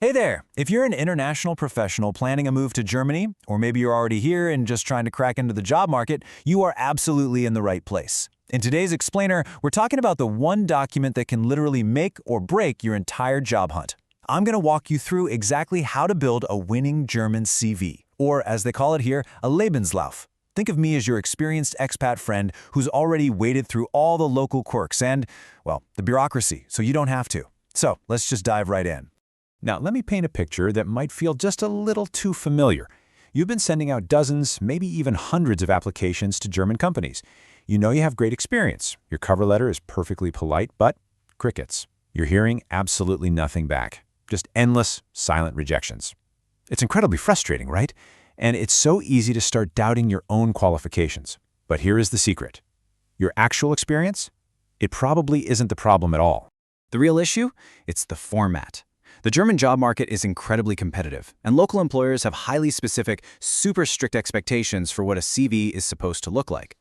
Hey there! If you're an international professional planning a move to Germany, or maybe you're already here and just trying to crack into the job market, you are absolutely in the right place. In today's Explainer, we're talking about the one document that can literally make or break your entire job hunt. I'm going to walk you through exactly how to build a winning German CV, or as they call it here, a Lebenslauf. Think of me as your experienced expat friend who's already waded through all the local quirks and, well, the bureaucracy, so you don't have to. So let's just dive right in. Now, let me paint a picture that might feel just a little too familiar. You've been sending out dozens, maybe even hundreds of applications to German companies. You know you have great experience. Your cover letter is perfectly polite, but crickets. You're hearing absolutely nothing back. Just endless, silent rejections. It's incredibly frustrating, right? And it's so easy to start doubting your own qualifications. But here is the secret. Your actual experience? It probably isn't the problem at all. The real issue? It's the format. The German job market is incredibly competitive, and local employers have highly specific, super strict expectations for what a CV is supposed to look like.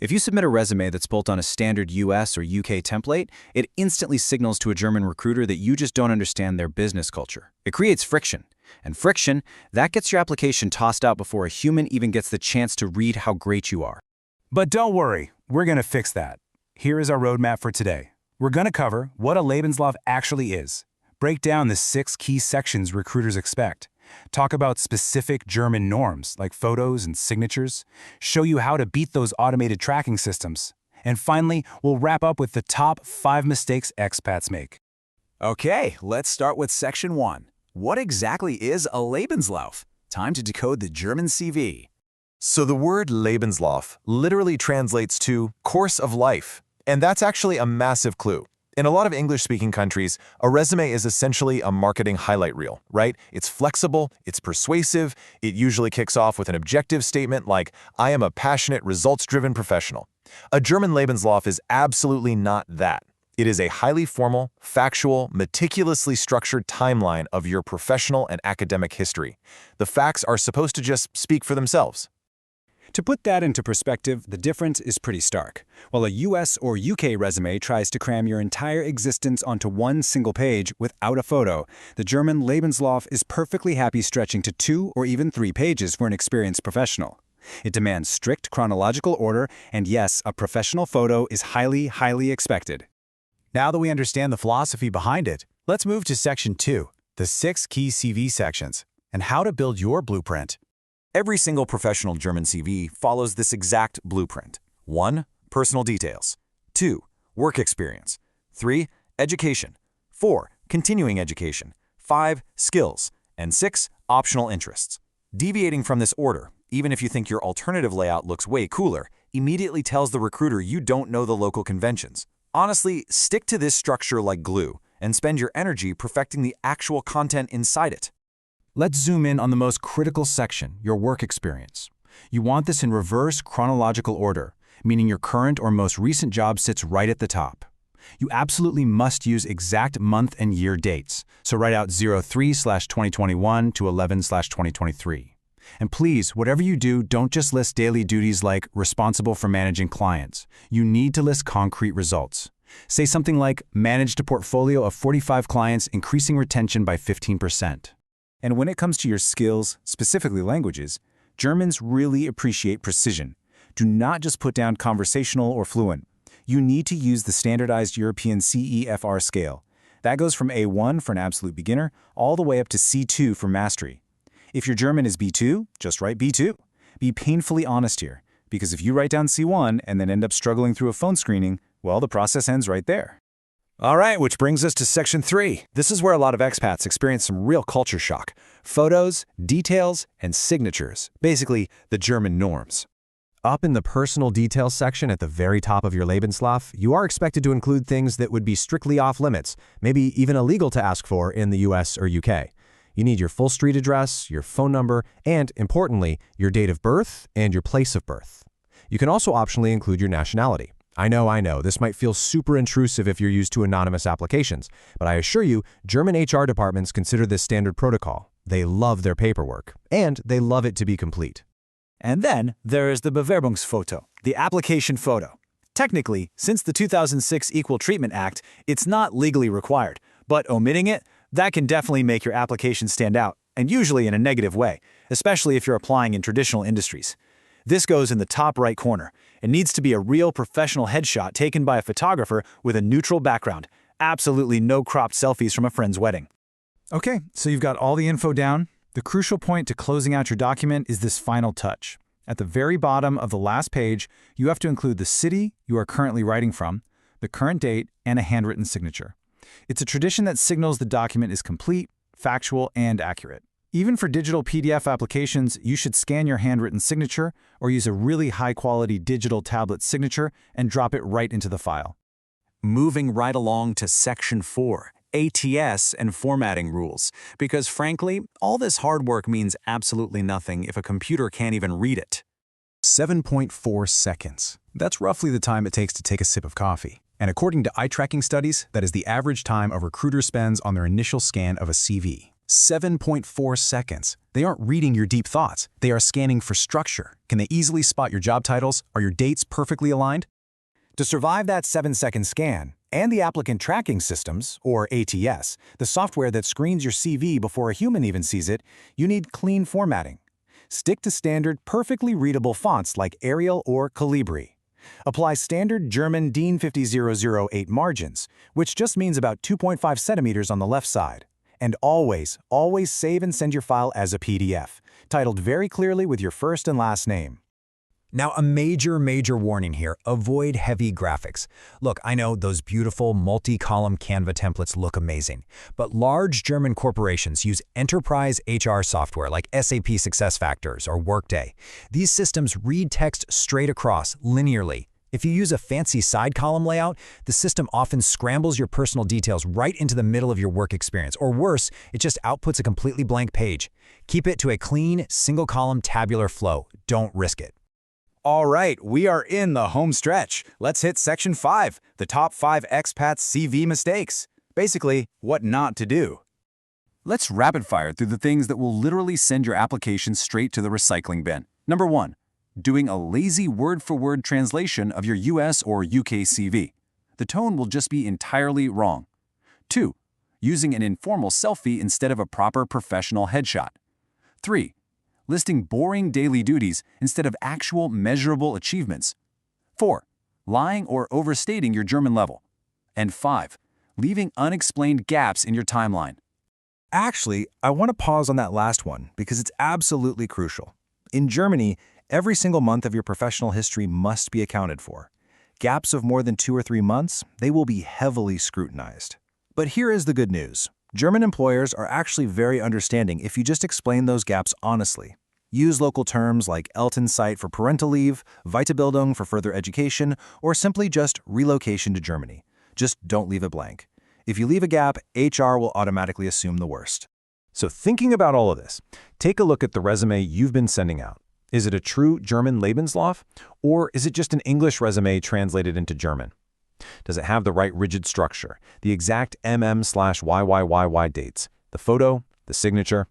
If you submit a resume that's built on a standard US or UK template, it instantly signals to a German recruiter that you just don't understand their business culture. It creates friction. And friction, that gets your application tossed out before a human even gets the chance to read how great you are. But don't worry, we're going to fix that. Here is our roadmap for today. We're going to cover what a Lebenslauf actually is. Break down the 6 key sections recruiters expect. Talk about specific German norms like photos and signatures. Show you how to beat those automated tracking systems. And finally, we'll wrap up with the top 5 mistakes expats make. Okay, let's start with section 1. What exactly is a Lebenslauf? Time to decode the German CV. So the word Lebenslauf literally translates to course of life. And that's actually a massive clue. In a lot of English-speaking countries, a resume is essentially a marketing highlight reel, right? It's flexible, it's persuasive, it usually kicks off with an objective statement like, I am a passionate, results-driven professional. A German Lebenslauf is absolutely not that. It is a highly formal, factual, meticulously structured timeline of your professional and academic history. The facts are supposed to just speak for themselves. To put that into perspective, the difference is pretty stark. While a US or UK resume tries to cram your entire existence onto one single page without a photo, the German Lebenslauf is perfectly happy stretching to 2 or even 3 pages for an experienced professional. It demands strict chronological order, and yes, a professional photo is highly expected. Now that we understand the philosophy behind it, let's move to section 2, the 6 key CV sections, and how to build your blueprint. Every single professional German CV follows this exact blueprint. 1. Personal details. 2. Work experience. 3. Education. 4. Continuing education. 5. Skills. And 6. Optional interests. Deviating from this order, even if you think your alternative layout looks way cooler, immediately tells the recruiter you don't know the local conventions. Honestly, stick to this structure like glue and spend your energy perfecting the actual content inside it. Let's zoom in on the most critical section, your work experience. You want this in reverse chronological order, meaning your current or most recent job sits right at the top. You absolutely must use exact month and year dates, so write out 03/2021 to 11/2023. And please, whatever you do, don't just list daily duties like responsible for managing clients. You need to list concrete results. Say something like, managed a portfolio of 45 clients, increasing retention by 15%. And when it comes to your skills, specifically languages, Germans really appreciate precision. Do not just put down conversational or fluent. You need to use the standardized European CEFR scale. That goes from A1 for an absolute beginner all the way up to C2 for mastery. If your German is B2, just write B2. Be painfully honest here, because if you write down C1 and then end up struggling through a phone screening, well, the process ends right there. All right, which brings us to section 3. This is where a lot of expats experience some real culture shock. Photos, details, and signatures. Basically, the German norms. Up in the personal details section at the very top of your Lebenslauf, you are expected to include things that would be strictly off-limits, maybe even illegal to ask for in the US or UK. You need your full street address, your phone number, and, importantly, your date of birth and your place of birth. You can also optionally include your nationality. I know, this might feel super intrusive if you're used to anonymous applications, but I assure you, German HR departments consider this standard protocol. They love their paperwork, and they love it to be complete. And then there is the Bewerbungsfoto, the application photo. Technically, since the 2006 Equal Treatment Act, it's not legally required, but omitting it, That can definitely make your application stand out, and usually in a negative way, especially if you're applying in traditional industries. This goes in the top right corner. It needs to be a real professional headshot taken by a photographer with a neutral background. Absolutely no cropped selfies from a friend's wedding. Okay, so you've got all the info down. The crucial point to closing out your document is this final touch. At the very bottom of the last page, you have to include the city you are currently writing from, the current date, and a handwritten signature. It's a tradition that signals the document is complete, factual, and accurate. Even for digital PDF applications, you should scan your handwritten signature or use a really high-quality digital tablet signature and drop it right into the file. Moving right along to Section 4, ATS and formatting rules, because frankly, all this hard work means absolutely nothing if a computer can't even read it. 7.4 seconds. That's roughly the time it takes to take a sip of coffee. And according to eye tracking studies, that is the average time a recruiter spends on their initial scan of a CV. 7.4 seconds. They aren't reading your deep thoughts. They are scanning for structure. Can they easily spot your job titles? Are your dates perfectly aligned? To survive that 7-second scan, and the applicant tracking systems, or ATS, the software that screens your CV before a human even sees it, you need clean formatting. Stick to standard, perfectly readable fonts like Arial or Calibri. Apply standard German DIN 50008 margins, which just means about 2.5 centimeters on the left side. And always save and send your file as a PDF, titled very clearly with your first and last name. Now, a major warning here, avoid heavy graphics. Look, I know those beautiful multi-column Canva templates look amazing, but large German corporations use enterprise HR software like SAP SuccessFactors or Workday. These systems read text straight across, linearly. If you use a fancy side column layout, the system often scrambles your personal details right into the middle of your work experience, or worse, it just outputs a completely blank page. Keep it to a clean, single-column tabular flow. Don't risk it. All right, we are in the home stretch. Let's hit Section 5, the top 5 expats CV mistakes. Basically, what not to do. Let's rapid fire through the things that will literally send your application straight to the recycling bin. Number 1. Doing a lazy word-for-word translation of your US or UK CV. The tone will just be entirely wrong. 2. Using an informal selfie instead of a proper professional headshot. 3. Listing boring daily duties instead of actual measurable achievements. 4. Lying or overstating your German level. And 5. Leaving unexplained gaps in your timeline. Actually, I want to pause on that last one because it's absolutely crucial. In Germany, every single month of your professional history must be accounted for. Gaps of more than 2 or 3 months, they will be heavily scrutinized. But here is the good news. German employers are actually very understanding if you just explain those gaps honestly. Use local terms like Elternzeit for parental leave, Weiterbildung for further education, or simply just relocation to Germany. Just don't leave it blank. If you leave a gap, HR will automatically assume the worst. So thinking about all of this, take a look at the resume you've been sending out. Is it a true German Lebenslauf, or is it just an English resume translated into German? Does it have the right rigid structure, the exact MM/YYYY dates, the photo, the signature?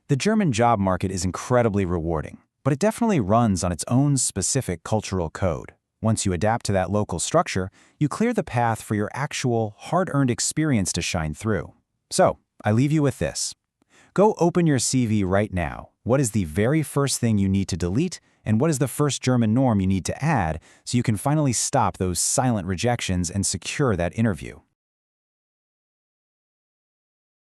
The German job market is incredibly rewarding, but it definitely runs on its own specific cultural code. Once you adapt to that local structure, you clear the path for your actual, hard-earned experience to shine through. So, I leave you with this. Go open your CV right now. What is the very first thing you need to delete, and what is the first German norm you need to add so you can finally stop those silent rejections and secure that interview?